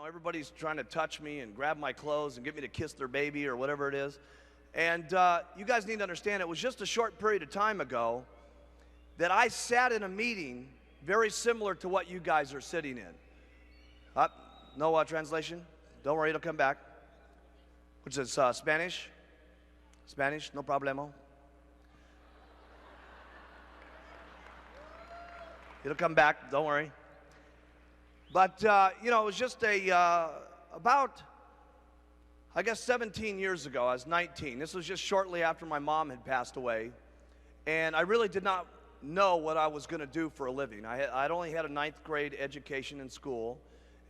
Everybody's trying to touch me and grab my clothes and get me to kiss their baby or whatever it is. And you guys need to understand, it was just a short period of time ago that I sat in a meeting very similar to what you guys are sitting in. No translation? Don't worry, it'll come back. Which is Spanish? Spanish, no problemo. It'll come back, don't worry. But, it was just about, I guess, 17 years ago. I was 19. This was just shortly after my mom had passed away. And I really did not know what I was going to do for a living. I'd only had a ninth grade education in school.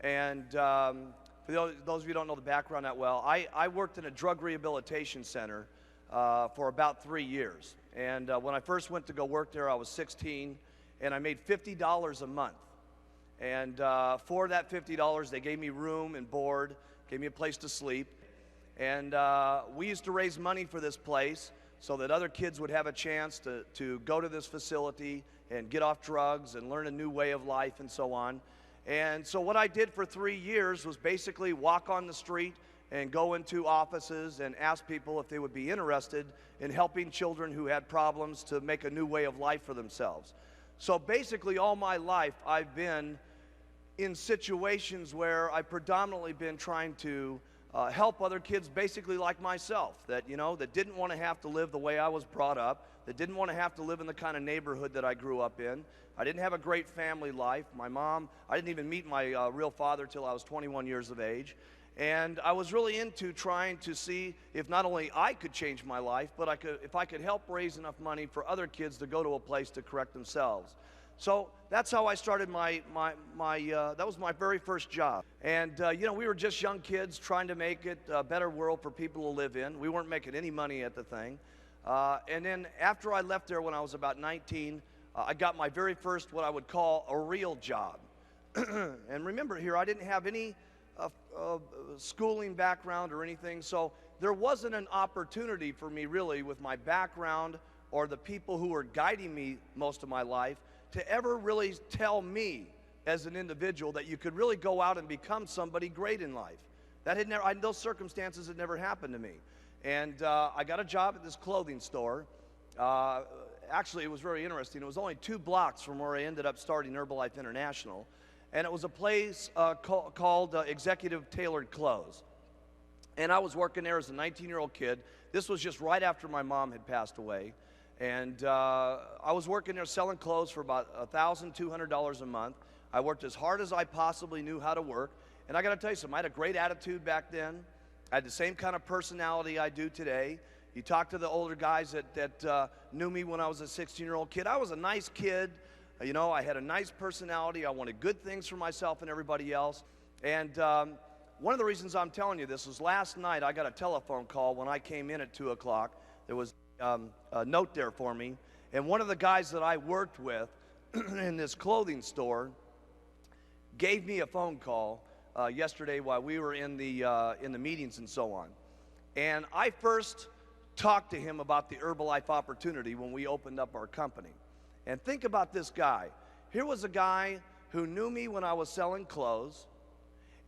And for those of you who don't know the background that well, I worked in a drug rehabilitation center for about 3 years. And when I first went to go work there, I was 16, and I made $50 a month. And for that $50, they gave me room and board, gave me a place to sleep. And we used to raise money for this place so that other kids would have a chance to go to this facility and get off drugs and learn a new way of life and so on. And so what I did for 3 years was basically walk on the street and go into offices and ask people if they would be interested in helping children who had problems to make a new way of life for themselves. So basically all my life I've been in situations where I've predominantly been trying to help other kids basically like myself, that didn't want to have to live the way I was brought up, that didn't want to have to live in the kind of neighborhood that I grew up in. I didn't have a great family life. My mom, I didn't even meet my real father till I was 21 years of age. And I was really into trying to see if not only I could change my life, but if I could help raise enough money for other kids to go to a place to correct themselves. So that's how I started that was my very first job. And, we were just young kids trying to make it a better world for people to live in. We weren't making any money at the thing. And then after I left there when I was about 19, I got my very first, what I would call a real job. And remember here, I didn't have any schooling background or anything, so there wasn't an opportunity for me really with my background or the people who were guiding me most of my life to ever really tell me as an individual that you could really go out and become somebody great in life. That had never, those circumstances had never happened to me. And I got a job at this clothing store. Actually, it was very interesting. It was only 2 blocks from where I ended up starting Herbalife International. And it was a place called Executive Tailored Clothes. And I was working there as a 19-year-old kid. This was just right after my mom had passed away. And I was working there selling clothes for about $1,200 a month. I worked as hard as I possibly knew how to work. And I got to tell you something, I had a great attitude back then. I had the same kind of personality I do today. You talk to the older guys that knew me when I was a 16-year-old kid. I was a nice kid. I had a nice personality. I wanted good things for myself and everybody else. And one of the reasons I'm telling you this was last night I got a telephone call when I came in at 2 o'clock. There was a note there for me. And one of the guys that I worked with in this clothing store gave me a phone call yesterday while we were in the meetings and so on. And I first talked to him about the Herbalife opportunity when we opened up our company. And think about this guy. Here was a guy who knew me when I was selling clothes,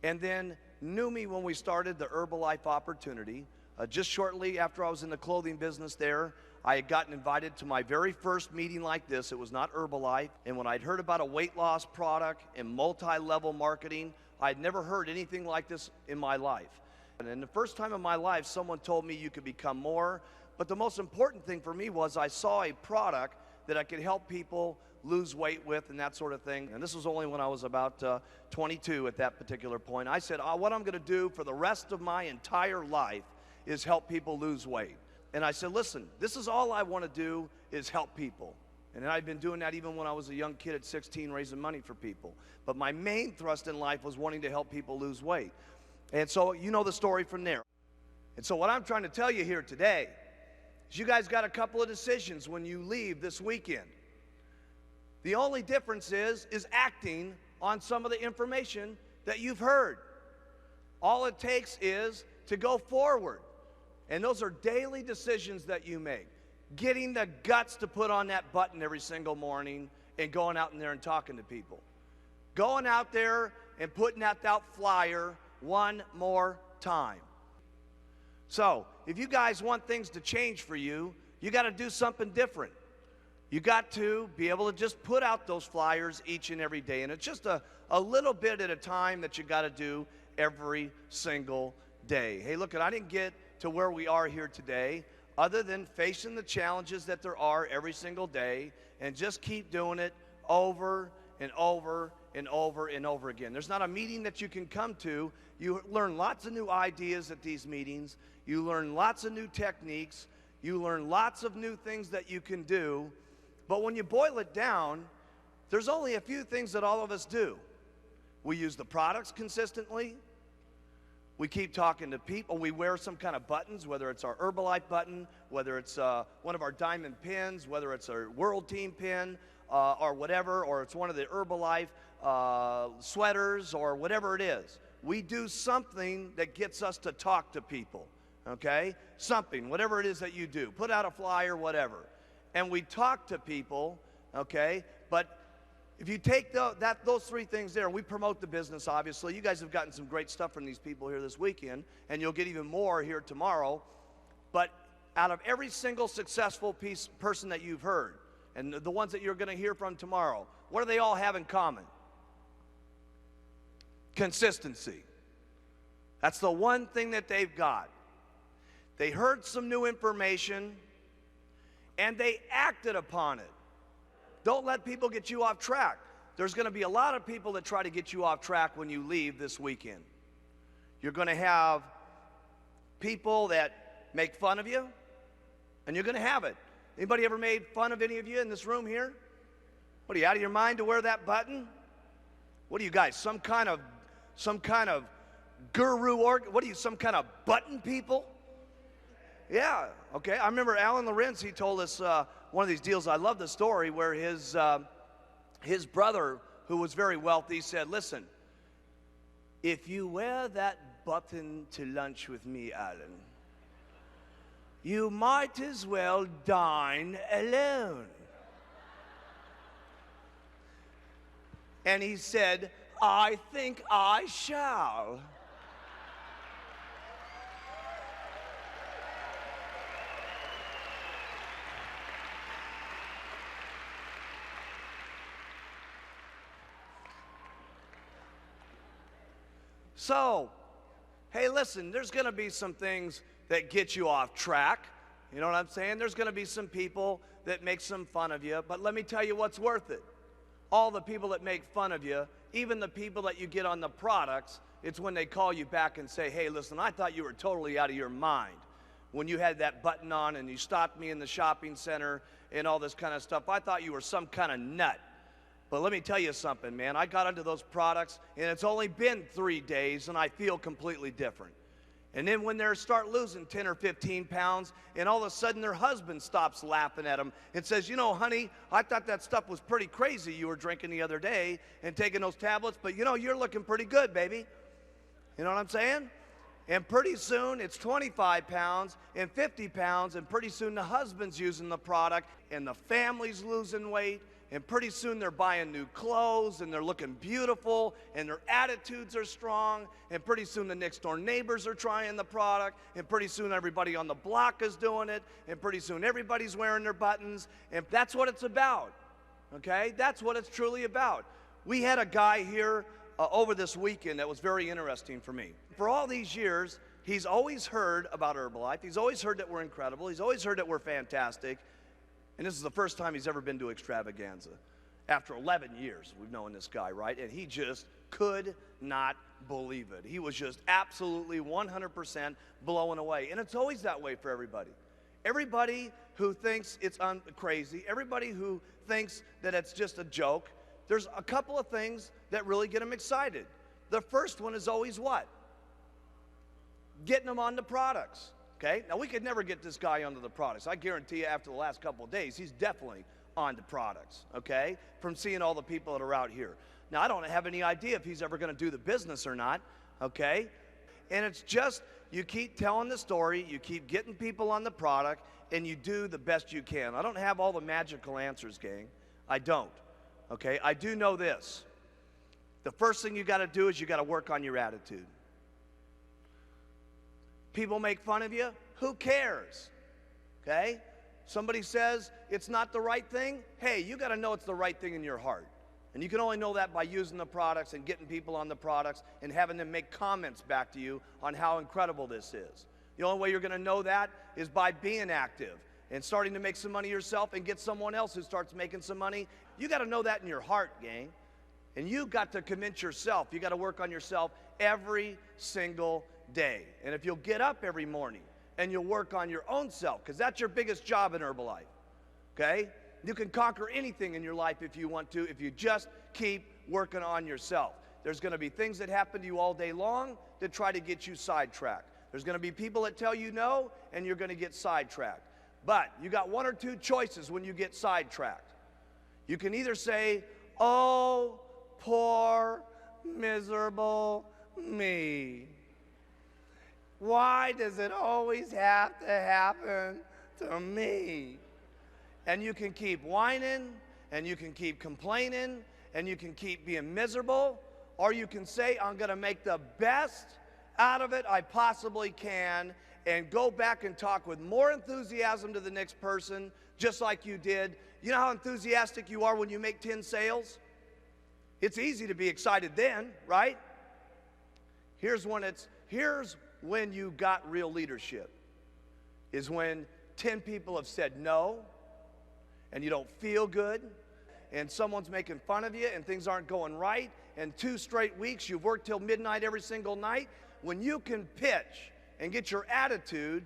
and then knew me when we started the Herbalife opportunity. Just shortly after I was in the clothing business there, I had gotten invited to my very first meeting like this. It was not Herbalife. And when I'd heard about a weight loss product and multi-level marketing, I'd never heard anything like this in my life. And the first time in my life, someone told me you could become more. But the most important thing for me was I saw a product that I could help people lose weight with and that sort of thing. And this was only when I was about 22 at that particular point. I said, what I'm going to do for the rest of my entire life is help people lose weight. And I said, listen, this is all I want to do is help people. And I'd been doing that even when I was a young kid at 16, raising money for people. But my main thrust in life was wanting to help people lose weight. And so you know the story from there. And so what I'm trying to tell you here today is you guys got a couple of decisions when you leave this weekend. The only difference is acting on some of the information that you've heard. All it takes is to go forward. And those are daily decisions that you make. Getting the guts to put on that button every single morning and going out in there and talking to people. Going out there and putting out that flyer one more time. So, if you guys want things to change for you, you got to do something different. You got to be able to just put out those flyers each and every day. And it's just a little bit at a time that you got to do every single day. Hey, look, I didn't get to where we are here today other than facing the challenges that there are every single day and just keep doing it over and over and over and over again. There's not a meeting that you can come to. You learn lots of new ideas at these meetings. You learn lots of new techniques. You learn lots of new things that you can do. But when you boil it down, there's only a few things that all of us do. We use the products consistently. We keep talking to people. We wear some kind of buttons, whether it's our Herbalife button, whether it's one of our diamond pins, whether it's our World Team pin, or whatever, or it's one of the Herbalife sweaters, or whatever it is. We do something that gets us to talk to people, okay? Something, whatever it is that you do. Put out a flyer, whatever. And we talk to people, okay? But if you take those three things there, we promote the business, obviously. You guys have gotten some great stuff from these people here this weekend, and you'll get even more here tomorrow. But out of every single successful person that you've heard, and the ones that you're going to hear from tomorrow, what do they all have in common? Consistency. That's the one thing that they've got. They heard some new information, and they acted upon it. Don't let people get you off track. There's going to be a lot of people that try to get you off track when you leave this weekend. You're going to have people that make fun of you, and you're going to have it. Anybody ever made fun of any of you in this room here? What, are you out of your mind to wear that button? What are you guys, some kind of guru, or what are you, some kind of button people? Yeah, okay. I remember Alan Lorenz, he told us one of these deals. I love the story where his brother, who was very wealthy, said, listen, if you wear that button to lunch with me, Alan, you might as well dine alone. And he said, I think I shall. So, hey, listen, there's going to be some things that get you off track. You know what I'm saying? There's going to be some people that make some fun of you, but let me tell you what's worth it. All the people that make fun of you, even the people that you get on the products, it's when they call you back and say, hey, listen, I thought you were totally out of your mind when you had that button on and you stopped me in the shopping center and all this kind of stuff. I thought you were some kind of nut. But let me tell you something, man. I got into those products, and it's only been 3 days, and I feel completely different. And then when they start losing 10 or 15 pounds, and all of a sudden their husband stops laughing at them and says, you know, honey, I thought that stuff was pretty crazy you were drinking the other day and taking those tablets, but, you know, you're looking pretty good, baby. You know what I'm saying? And pretty soon it's 25 pounds and 50 pounds, and pretty soon the husband's using the product, and the family's losing weight. And pretty soon they're buying new clothes, and they're looking beautiful, and their attitudes are strong, and pretty soon the next door neighbors are trying the product, and pretty soon everybody on the block is doing it, and pretty soon everybody's wearing their buttons, and that's what it's about, okay? That's what it's truly about. We had a guy here over this weekend that was very interesting for me. For all these years, he's always heard about Herbalife. He's always heard that we're incredible. He's always heard that we're fantastic. And this is the first time he's ever been to Extravaganza. After 11 years, we've known this guy, right? And he just could not believe it. He was just absolutely 100% blown away. And it's always that way for everybody. Everybody who thinks it's crazy, everybody who thinks that it's just a joke, there's a couple of things that really get them excited. The first one is always what? Getting them on the products. Okay, now we could never get this guy onto the products. I guarantee you after the last couple of days, he's definitely on the products, okay, from seeing all the people that are out here. Now, I don't have any idea if he's ever going to do the business or not, okay, and it's just you keep telling the story, you keep getting people on the product, and you do the best you can. I don't have all the magical answers, gang. I don't, okay. I do know this. The first thing you got to do is you got to work on your attitude. People make fun of you. Who cares? Okay? Somebody says it's not the right thing. Hey, you got to know it's the right thing in your heart. And you can only know that by using the products and getting people on the products and having them make comments back to you on how incredible this is. The only way you're going to know that is by being active and starting to make some money yourself and get someone else who starts making some money. You got to know that in your heart, gang. And you got to convince yourself. You got to work on yourself every single day. And if you'll get up every morning and you'll work on your own self, because that's your biggest job in Herbalife, okay? You can conquer anything in your life if you want to, if you just keep working on yourself. There's going to be things that happen to you all day long that try to get you sidetracked. There's going to be people that tell you no, and you're going to get sidetracked. But you got one or two choices when you get sidetracked. You can either say, oh, poor, miserable me. Why does it always have to happen to me? And you can keep whining, and you can keep complaining, and you can keep being miserable, or you can say, I'm going to make the best out of it I possibly can, and go back and talk with more enthusiasm to the next person, just like you did. You know how enthusiastic you are when you make 10 sales? It's easy to be excited then, right? Here's when you got real leadership, is when 10 people have said no, and you don't feel good, and someone's making fun of you, and things aren't going right, and 2 straight weeks you've worked till midnight every single night. When you can pitch and get your attitude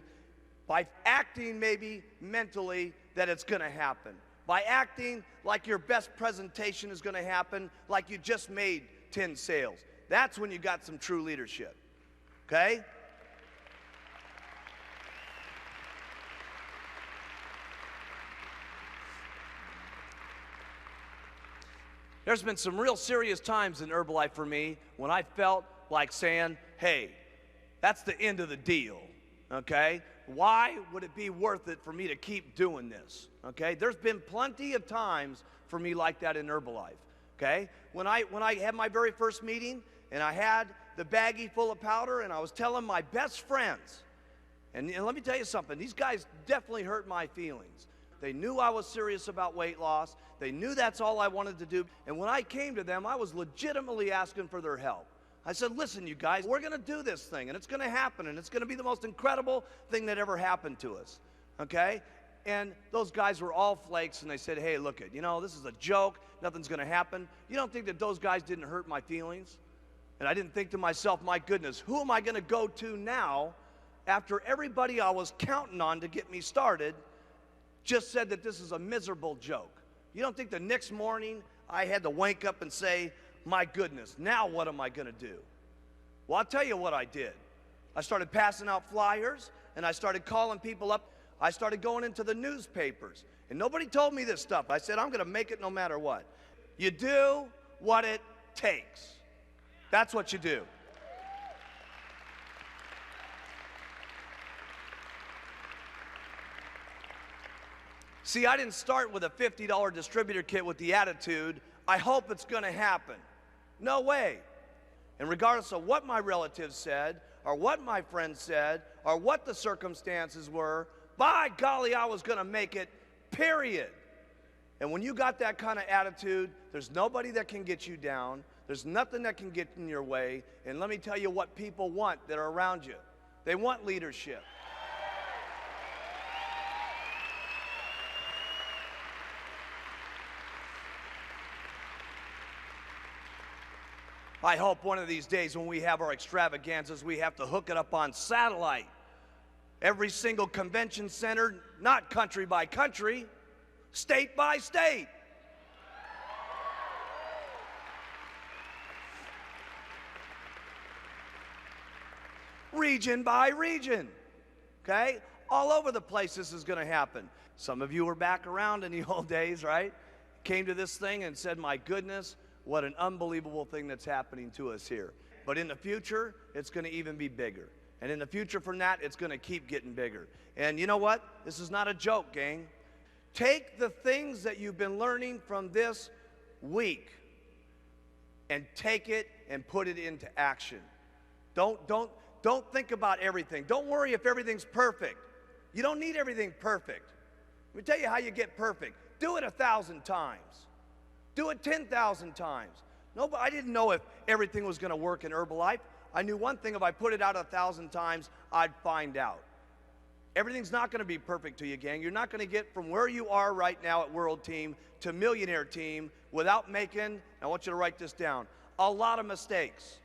by acting maybe mentally that it's going to happen, by acting like your best presentation is going to happen, like you just made 10 sales, that's when you got some true leadership, okay? There's been some real serious times in Herbalife for me when I felt like saying, hey, that's the end of the deal, okay? Why would it be worth it for me to keep doing this, okay? There's been plenty of times for me like that in Herbalife, okay? When I had my very first meeting and I had the baggie full of powder and I was telling my best friends, and let me tell you something, these guys definitely hurt my feelings. They knew I was serious about weight loss. They knew that's all I wanted to do. And when I came to them, I was legitimately asking for their help. I said, listen, you guys, we're going to do this thing, and it's going to happen, and it's going to be the most incredible thing that ever happened to us, okay? And those guys were all flakes, and they said, hey, look it, you know, this is a joke. Nothing's going to happen. You don't think that those guys didn't hurt my feelings? And I didn't think to myself, my goodness, who am I going to go to now after everybody I was counting on to get me started just said that this is a miserable joke? You don't think the next morning I had to wake up and say, my goodness, now what am I going to do? Well, I'll tell you what I did. I started passing out flyers, and I started calling people up. I started going into the newspapers, and nobody told me this stuff. I said, I'm going to make it no matter what. You do what it takes. That's what you do. See, I didn't start with a $50 distributor kit with the attitude, I hope it's going to happen. No way. And regardless of what my relatives said, or what my friends said, or what the circumstances were, by golly, I was going to make it, period. And when you got that kind of attitude, there's nobody that can get you down. There's nothing that can get in your way. And let me tell you what people want that are around you. They want leadership. I hope one of these days when we have our extravaganzas, we have to hook it up on satellite. Every single convention center, not country by country, state by state. Region by region, okay? All over the place this is going to happen. Some of you were back around in the old days, right? Came to this thing and said, my goodness, what an unbelievable thing that's happening to us here. But in the future, it's going to even be bigger. And in the future from that, it's going to keep getting bigger. And you know what? This is not a joke, gang. Take the things that you've been learning from this week and take it and put it into action. Don't think about everything. Don't worry if everything's perfect. You don't need everything perfect. Let me tell you how you get perfect. Do it 1,000 times. Do it 10,000 times. No, but I didn't know if everything was going to work in Herbalife. I knew one thing: if I put it out 1,000 times, I'd find out. Everything's not going to be perfect to you, gang. You're not going to get from where you are right now at World Team to Millionaire Team without making, I want you to write this down, a lot of mistakes.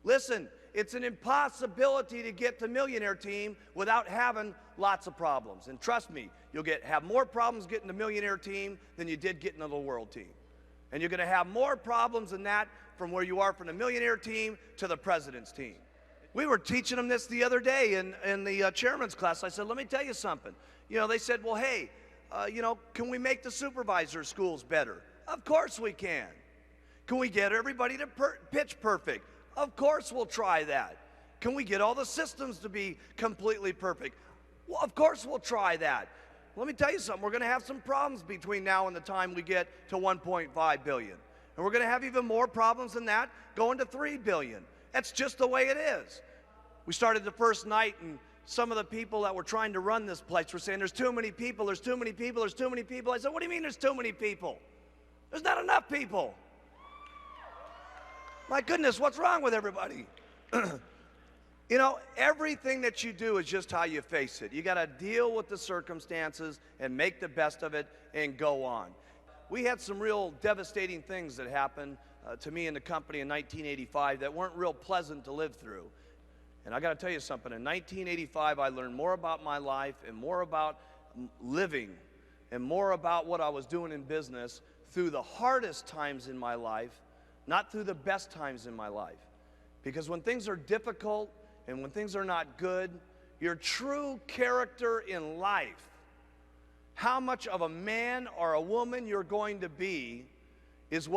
Listen, it's an impossibility to get to Millionaire Team without having lots of problems. And trust me, you'll have more problems getting to Millionaire Team than you did getting to the World Team. And you're going to have more problems than that from where you are from the Millionaire Team to the President's Team. We were teaching them this the other day in the chairman's class. I said, let me tell you something. You know, they said, well, hey, can we make the supervisor schools better? Of course we can. Can we get everybody to pitch perfect? Of course we'll try that. Can we get all the systems to be completely perfect? Well, of course we'll try that. Let me tell you something. We're going to have some problems between now and the time we get to 1.5 billion. And we're going to have even more problems than that going to 3 billion. That's just the way it is. We started the first night, and some of the people that were trying to run this place were saying, there's too many people, there's too many people, there's too many people. I said, what do you mean there's too many people? There's not enough people. My goodness, what's wrong with everybody? You know, everything that you do is just how you face it. You got to deal with the circumstances and make the best of it and go on. We had some real devastating things that happened to me and the company in 1985 that weren't real pleasant to live through. And I got to tell you something. In 1985, I learned more about my life and more about living and more about what I was doing in business through the hardest times in my life, not through the best times in my life. Because when things are difficult and when things are not good, your true character in life, how much of a man or a woman you're going to be, is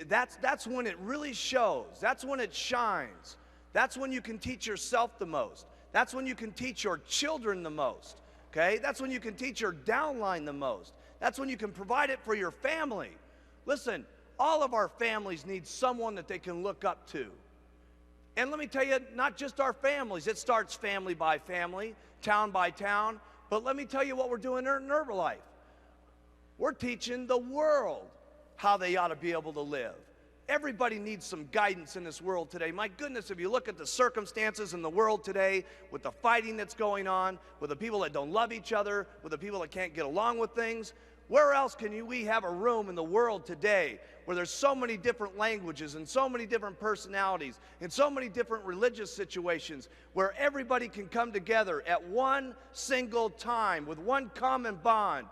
that's when it really shows. That's when it shines. That's when you can teach yourself the most. That's when you can teach your children the most. Okay? That's when you can teach your downline the most. That's when you can provide it for your family. Listen, all of our families need someone that they can look up to. And let me tell you, not just our families. It starts family by family, town by town. But let me tell you what we're doing in Herbalife. We're teaching the world how they ought to be able to live. Everybody needs some guidance in this world today. My goodness, if you look at the circumstances in the world today, with the fighting that's going on, with the people that don't love each other, with the people that can't get along with things, where else can we have a room in the world today where there's so many different languages and so many different personalities and so many different religious situations where everybody can come together at one single time with one common bond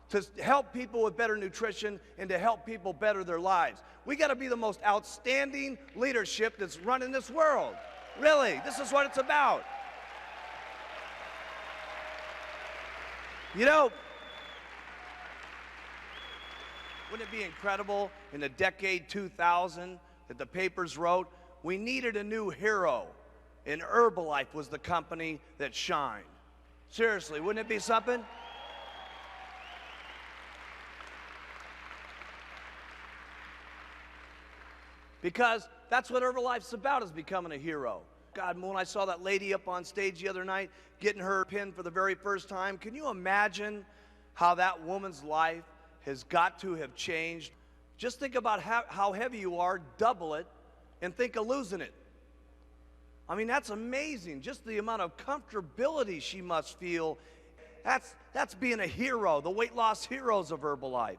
to help people with better nutrition and to help people better their lives? We got to be the most outstanding leadership that's running this world. Really, this is what it's about. You know, wouldn't it be incredible in the decade 2000 that the papers wrote, we needed a new hero, and Herbalife was the company that shined? Seriously, wouldn't it be something? Because that's what Herbalife's about, is becoming a hero. God, when I saw that lady up on stage the other night getting her pin for the very first time, can you imagine how that woman's life has got to have changed? Just think about how heavy you are, double it, and think of losing it. I mean, that's amazing. Just the amount of comfortability she must feel. That's being a hero, the weight loss heroes of Herbalife.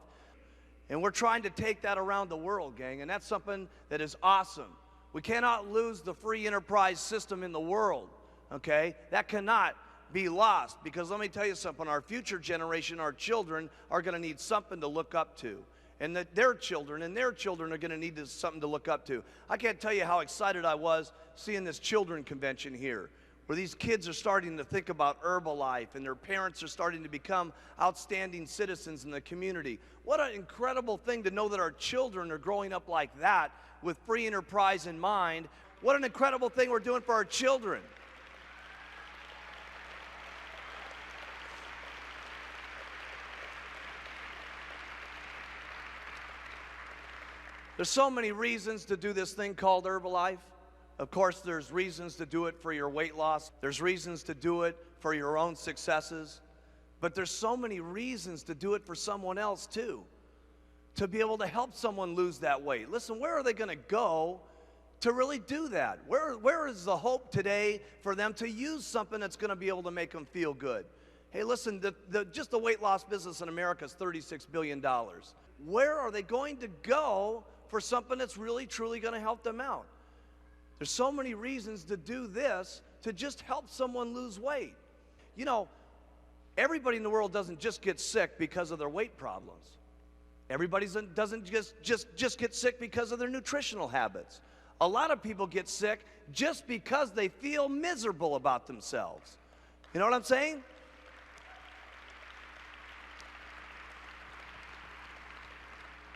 And we're trying to take that around the world, gang, and that's something that is awesome. We cannot lose the free enterprise system in the world, okay? That cannot be lost, because let me tell you something, our future generation, our children, are going to need something to look up to. And that their children are going to need something to look up to. I can't tell you how excited I was seeing this children convention here, where these kids are starting to think about Herbalife and their parents are starting to become outstanding citizens in the community. What an incredible thing to know that our children are growing up like that with free enterprise in mind. What an incredible thing we're doing for our children. There's so many reasons to do this thing called Herbalife. Of course, there's reasons to do it for your weight loss. There's reasons to do it for your own successes. But there's so many reasons to do it for someone else too. To be able to help someone lose that weight. Listen, where are they going to go to really do that? Where is the hope today for them to use something that's going to be able to make them feel good? Hey, listen, just the weight loss business in America is $36 billion. Where are they going to go for something that's really, truly going to help them out? There's so many reasons to do this, to just help someone lose weight. You know, everybody in the world doesn't just get sick because of their weight problems. Everybody doesn't just get sick because of their nutritional habits. A lot of people get sick just because they feel miserable about themselves. You know what I'm saying?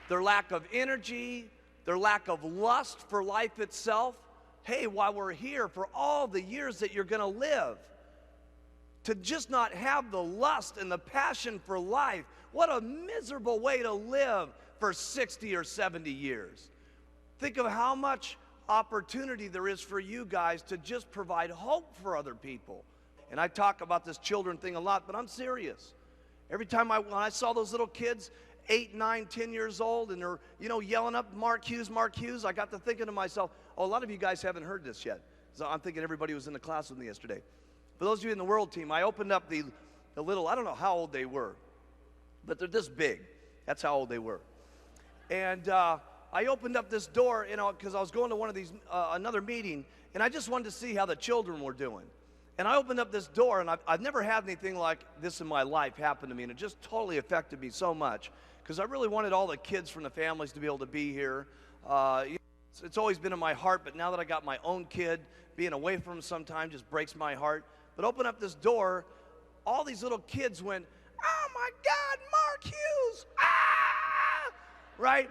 Their lack of energy, their lack of lust for life itself. Hey, while we're here, for all the years that you're going to live, to just not have the lust and the passion for life, what a miserable way to live for 60 or 70 years. Think of how much opportunity there is for you guys to just provide hope for other people. And I talk about this children thing a lot, but I'm serious. Every time when I saw those little kids, 8, 9, 10 years old, and they're, yelling up Mark Hughes, I got to thinking to myself, oh, a lot of you guys haven't heard this yet. So I'm thinking everybody was in the class with me yesterday. For those of you in the World Team, I opened up the little, I don't know how old they were, but they're this big. That's how old they were. And I opened up this door, because I was going to one of these, another meeting, and I just wanted to see how the children were doing. And I opened up this door, and I've never had anything like this in my life happen to me, and it just totally affected me so much, because I really wanted all the kids from the families to be able to be here. It's always been in my heart, but now that I got my own kid, being away from him sometimes just breaks my heart. But open up this door, all these little kids went, oh my God, Mark Hughes, ah! Right?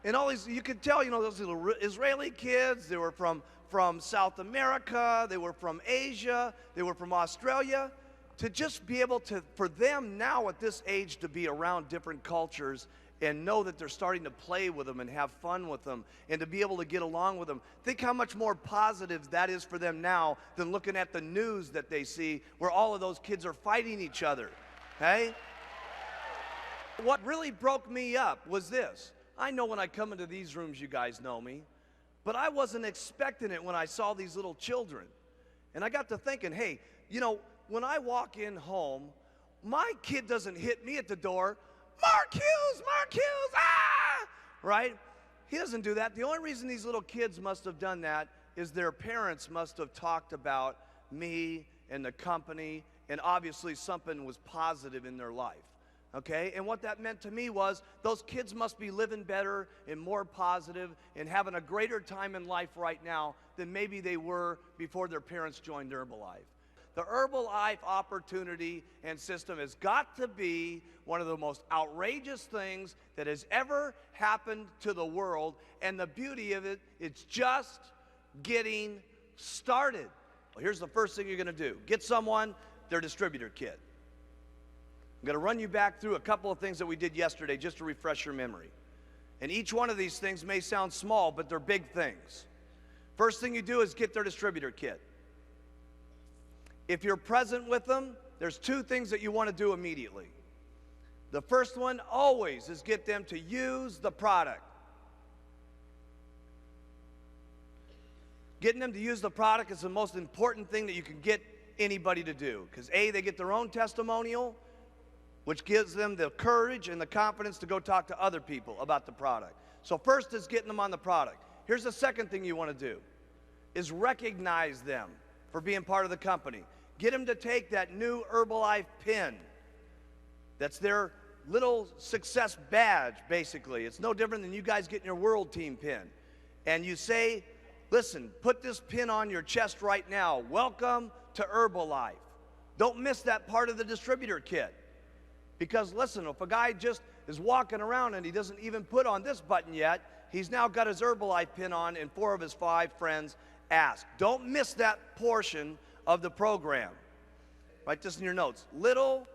And all these, you could tell, those little Israeli kids, they were from South America, they were from Asia, they were from Australia. To just be able to, for them now at this age, to be around different cultures and know that they're starting to play with them and have fun with them and to be able to get along with them. Think how much more positive that is for them now than looking at the news that they see where all of those kids are fighting each other, okay? What really broke me up was this. I know when I come into these rooms, you guys know me, but I wasn't expecting it when I saw these little children. And I got to thinking, hey, when I walk in home, my kid doesn't hit me at the door, Mark Hughes, ah! Right? He doesn't do that. The only reason these little kids must have done that is their parents must have talked about me and the company, and obviously something was positive in their life. Okay? And what that meant to me was those kids must be living better and more positive and having a greater time in life right now than maybe they were before their parents joined Herbalife. The Herbalife opportunity and system has got to be one of the most outrageous things that has ever happened to the world. And the beauty of it, it's just getting started. Well, here's the first thing you're going to do. Get someone their distributor kit. I'm going to run you back through a couple of things that we did yesterday just to refresh your memory. And each one of these things may sound small, but they're big things. First thing you do is get their distributor kit. If you're present with them, there's two things that you want to do immediately. The first one always is get them to use the product. Getting them to use the product is the most important thing that you can get anybody to do. Because A, they get their own testimonial, which gives them the courage and the confidence to go talk to other people about the product. So first is getting them on the product. Here's the second thing you want to do, is recognize them for being part of the company. Get them to take that new Herbalife pin. That's their little success badge, basically. It's no different than you guys getting your World Team pin. And you say, listen, put this pin on your chest right now. Welcome to Herbalife. Don't miss that part of the distributor kit. Because listen, if a guy just is walking around and he doesn't even put on this button yet, he's now got his Herbalife pin on and 4 of his 5 friends ask. Don't miss that portion of the program. Write this in your notes. Little,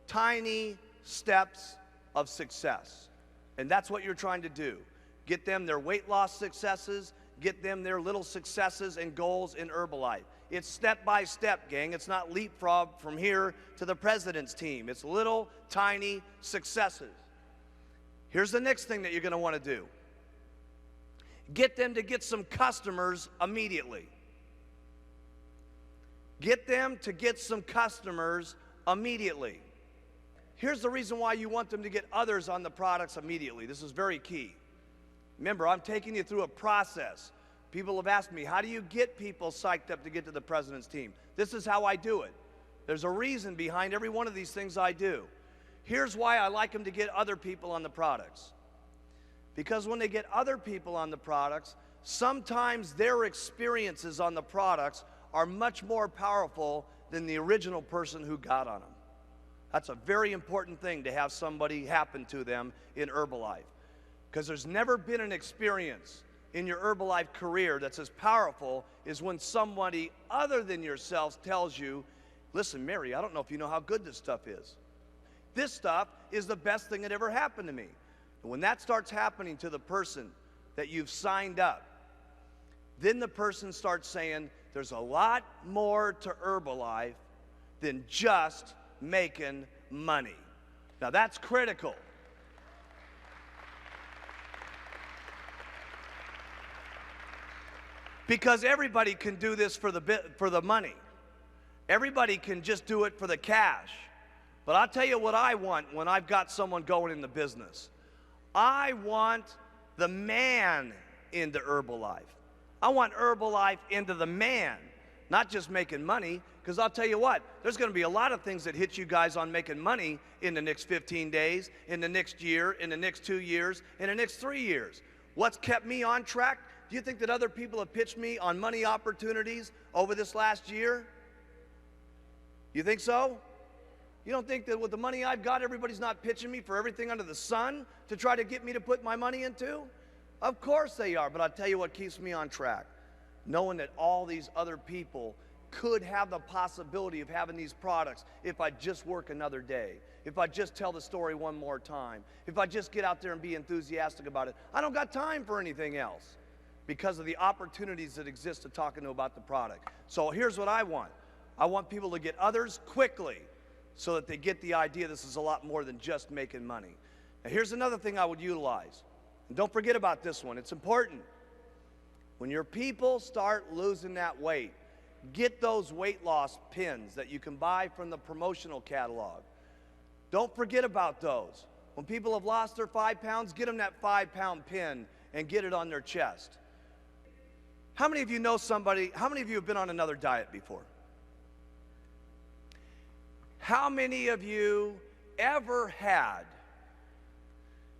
tiny steps of success. And that's what you're trying to do. Get them their weight loss successes. Get them their little successes and goals in Herbalife. It's step by step, gang. It's not leapfrog from here to the president's team. It's little, tiny successes. Here's the next thing that you're going to want to do. Get them to get some customers immediately. Get them to get some customers immediately. Here's the reason why you want them to get others on the products immediately. This is very key. Remember, I'm taking you through a process. People have asked me, how do you get people psyched up to get to the president's team? This is how I do it. There's a reason behind every one of these things I do. Here's why I like them to get other people on the products. Because when they get other people on the products, sometimes their experiences on the products are much more powerful than the original person who got on them. That's a very important thing to have somebody happen to them in Herbalife. Because there's never been an experience in your Herbalife career that's as powerful as when somebody other than yourself tells you, listen, Mary, I don't know if you know how good this stuff is. This stuff is the best thing that ever happened to me. And when that starts happening to the person that you've signed up, then the person starts saying, there's a lot more to Herbalife than just making money. Now that's critical. Because everybody can do this for the money. Everybody can just do it for the cash. But I'll tell you what I want when I've got someone going in the business. I want the man into Herbalife. I want Herbalife into the man, not just making money, because I'll tell you what, there's going to be a lot of things that hit you guys on making money in the next 15 days, in the next year, in the next 2 years, in the next 3 years. What's kept me on track? Do you think that other people have pitched me on money opportunities over this last year? You think so? You don't think that with the money I've got, everybody's not pitching me for everything under the sun to try to get me to put my money into? Of course they are, but I'll tell you what keeps me on track. Knowing that all these other people could have the possibility of having these products if I just work another day, if I just tell the story one more time, if I just get out there and be enthusiastic about it. I don't got time for anything else because of the opportunities that exist to talk to them about the product. So here's what I want. I want people to get others quickly so that they get the idea this is a lot more than just making money. Now here's another thing I would utilize. And don't forget about this one. It's important. When your people start losing that weight, get those weight loss pins that you can buy from the promotional catalog. Don't forget about those. When people have lost their 5 pounds, get them that 5-pound pin and get it on their chest. How many of you know somebody, how many of you have been on another diet before? How many of you ever had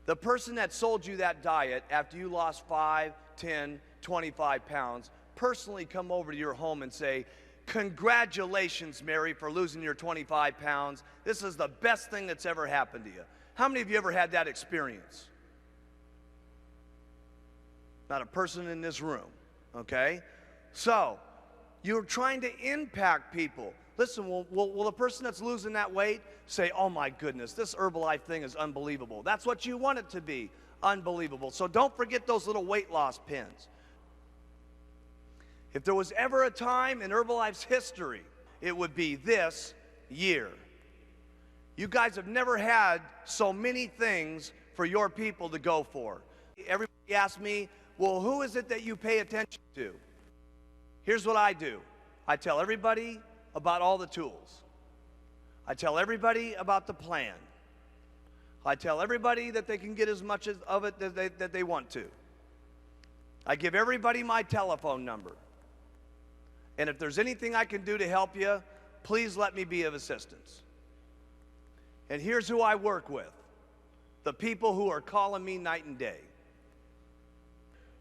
the person that sold you that diet after you lost 5, 10, 25 pounds personally come over to your home and say, congratulations, Mary, for losing your 25 pounds. This is the best thing that's ever happened to you. How many of you ever had that experience? Not a person in this room, okay? So, you're trying to impact people. Listen, will the person that's losing that weight say, oh my goodness, this Herbalife thing is unbelievable. That's what you want it to be, unbelievable. So don't forget those little weight loss pins. If there was ever a time in Herbalife's history, it would be this year. You guys have never had so many things for your people to go for. Everybody asks me, well, who is it that you pay attention to? Here's what I do. I tell everybody about all the tools. I tell everybody about the plan. I tell everybody that they can get as much of it that they want to. I give everybody my telephone number. And if there's anything I can do to help you, please let me be of assistance. And here's who I work with. The people who are calling me night and day.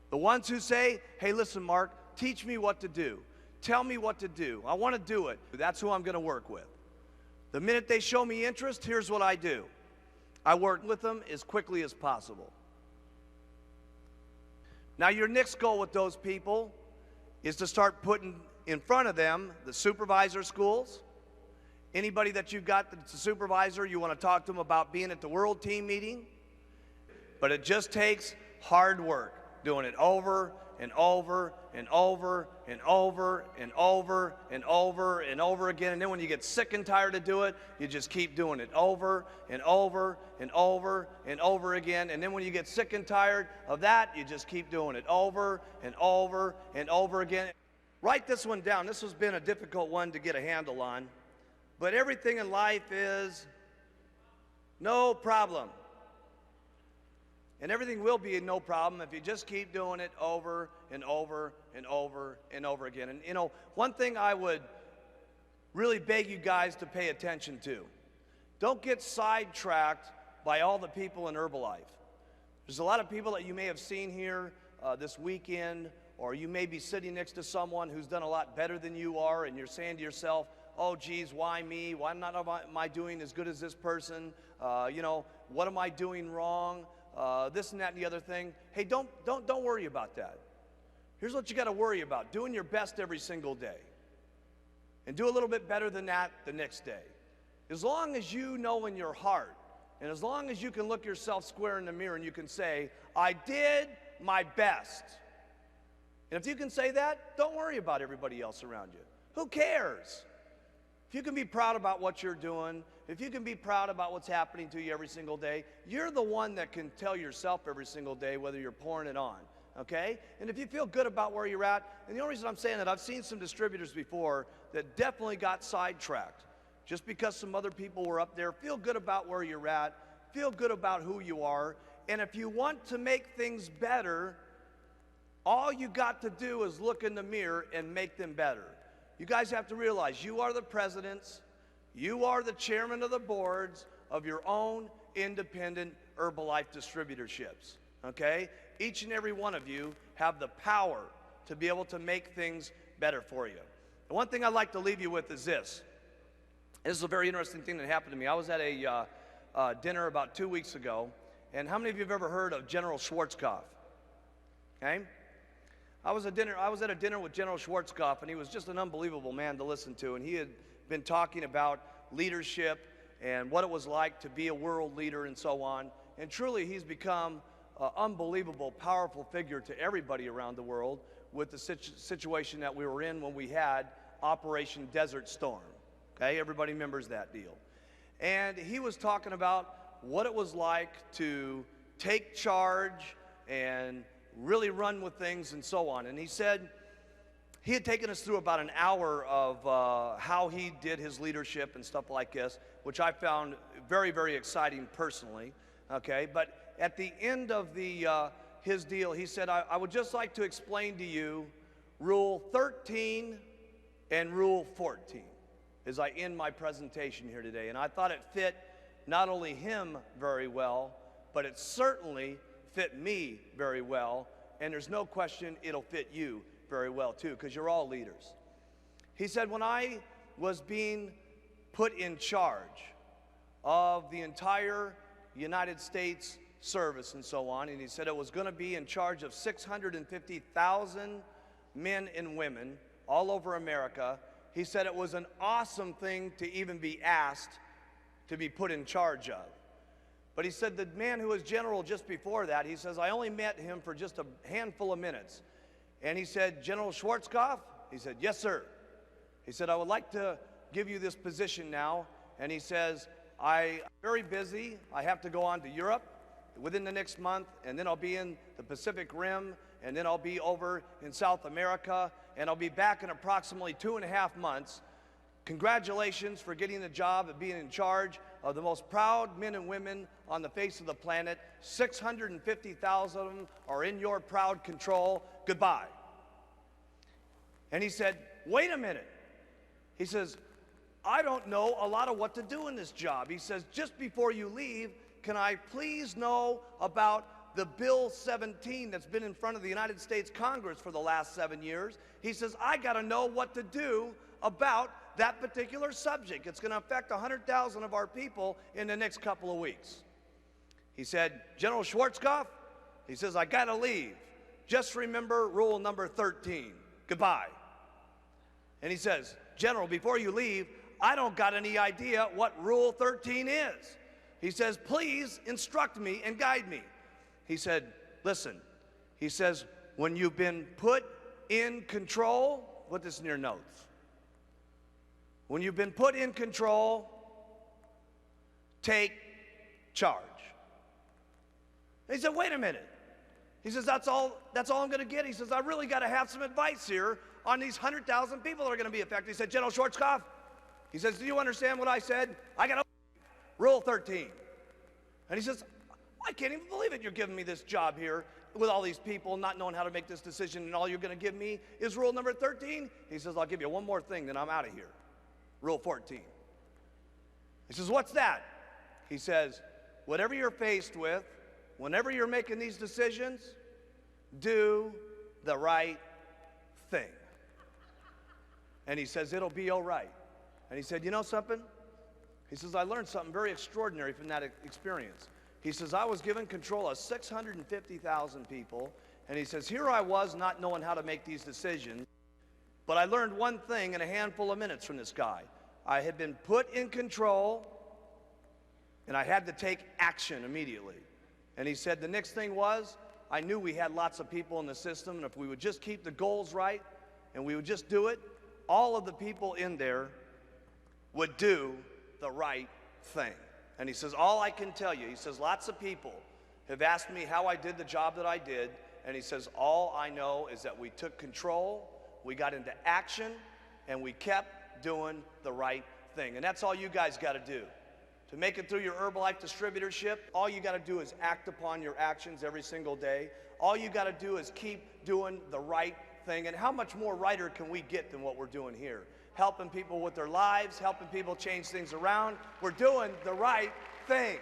The ones who say, hey, listen, Mark, teach me what to do. Tell me what to do. I want to do it. That's who I'm going to work with. The minute they show me interest, here's what I do. I work with them as quickly as possible. Now, your next goal with those people is to start putting in front of them the supervisor schools. Anybody that you've got that's a supervisor, you want to talk to them about being at the World Team Meeting. But it just takes hard work, doing it over and over and over and over and over and over and over again. And then when you get sick and tired to do it, you just keep doing it over and over and over and over again. And then when you get sick and tired of that, you just keep doing it over and over and over again. Write this one down. This has been a difficult one to get a handle on. But everything in life is no problem. And everything will be no problem if you just keep doing it over and over and over and over again. And you know, one thing I would really beg you guys to pay attention to, don't get sidetracked by all the people in Herbalife. There's a lot of people that you may have seen here this weekend, or you may be sitting next to someone who's done a lot better than you are, and you're saying to yourself, oh geez, why me? Why not am I doing as good as this person? You know, what am I doing wrong? This and that and the other thing. Hey, don't worry about that. Here's what you got to worry about: doing your best every single day, and do a little bit better than that the next day. As long as you know in your heart, and as long as you can look yourself square in the mirror and you can say, I did my best. And if you can say that, don't worry about everybody else around you. Who cares? If you can be proud about what you're doing, if you can be proud about what's happening to you every single day, you're the one that can tell yourself every single day whether you're pouring it on, okay? And if you feel good about where you're at, and the only reason I'm saying that, I've seen some distributors before that definitely got sidetracked just because some other people were up there. Feel good about where you're at, feel good about who you are, and if you want to make things better, all you got to do is look in the mirror and make them better. You guys have to realize you are the presidents, you are the chairman of the boards of your own independent Herbalife distributorships, okay? Each and every one of you have the power to be able to make things better for you. The one thing I'd like to leave you with is this. This is a very interesting thing that happened to me. I was at a dinner about 2 weeks ago, and how many of you have ever heard of General Schwarzkopf? Okay? I was at a dinner with General Schwarzkopf, and he was just an unbelievable man to listen to. And he had been talking about leadership and what it was like to be a world leader and so on. And truly, he's become an unbelievable, powerful figure to everybody around the world with the situation that we were in when we had Operation Desert Storm. Okay, everybody remembers that deal. And he was talking about what it was like to take charge and really run with things and so on. And he said he had taken us through about an hour of how he did his leadership and stuff like this, which I found very, very exciting personally, okay? But at the end of his deal, he said, I would just like to explain to you Rule 13 and Rule 14 as I end my presentation here today. And I thought it fit not only him very well, but it certainly fit me very well, and there's no question it'll fit you very well too, because you're all leaders. He said, when I was being put in charge of the entire United States service and so on, and he said it was going to be in charge of 650,000 men and women all over America, he said it was an awesome thing to even be asked to be put in charge of. But he said the man who was general just before that, he says, I only met him for just a handful of minutes. And he said, General Schwarzkopf? He said, yes, sir. He said, I would like to give you this position now. And he says, I'm very busy. I have to go on to Europe within the next month, and then I'll be in the Pacific Rim, and then I'll be over in South America, and I'll be back in approximately 2.5 months. Congratulations for getting the job of being in charge of the most proud men and women on the face of the planet. 650,000 of them are in your proud control. Goodbye. And he said, wait a minute. He says, I don't know a lot of what to do in this job. He says, just before you leave, can I please know about the Bill 17 that's been in front of the United States Congress for the last 7 years? He says, I got to know what to do about that particular subject. It's going to affect 100,000 of our people in the next couple of weeks. He said, General Schwarzkopf, he says, I got to leave. Just remember rule number 13. Goodbye. And he says, General, before you leave, I don't got any idea what rule 13 is. He says, please instruct me and guide me. He said, listen, he says, when you've been put in control, put this in your notes. When you've been put in control, take charge. And he said, wait a minute. He says, that's all I'm going to get. He says, I really got to have some advice here on these 100,000 people that are going to be affected. He said, General Schwarzkopf, he says, do you understand what I said? I got to Rule 13. And he says, I can't even believe it. You're giving me this job here with all these people not knowing how to make this decision, and all you're going to give me is rule number 13? He says, I'll give you one more thing, then I'm out of here. Rule 14. He says, what's that? He says, whatever you're faced with, whenever you're making these decisions, do the right thing. And he says, it'll be all right. And he said, you know something? He says, I learned something very extraordinary from that experience. He says, I was given control of 650,000 people, and he says, here I was not knowing how to make these decisions, but I learned one thing in a handful of minutes from this guy. I had been put in control, and I had to take action immediately. And he said the next thing was, I knew we had lots of people in the system, and if we would just keep the goals right, and we would just do it, all of the people in there would do the right thing. And he says, all I can tell you, he says, lots of people have asked me how I did the job that I did, and he says, all I know is that we took control, we got into action, and we kept doing the right thing. And that's all you guys got to do. To make it through your Herbalife distributorship, all you got to do is act upon your actions every single day. All you got to do is keep doing the right thing. And how much more righter can we get than what we're doing here? Helping people with their lives, helping people change things around. We're doing the right thing.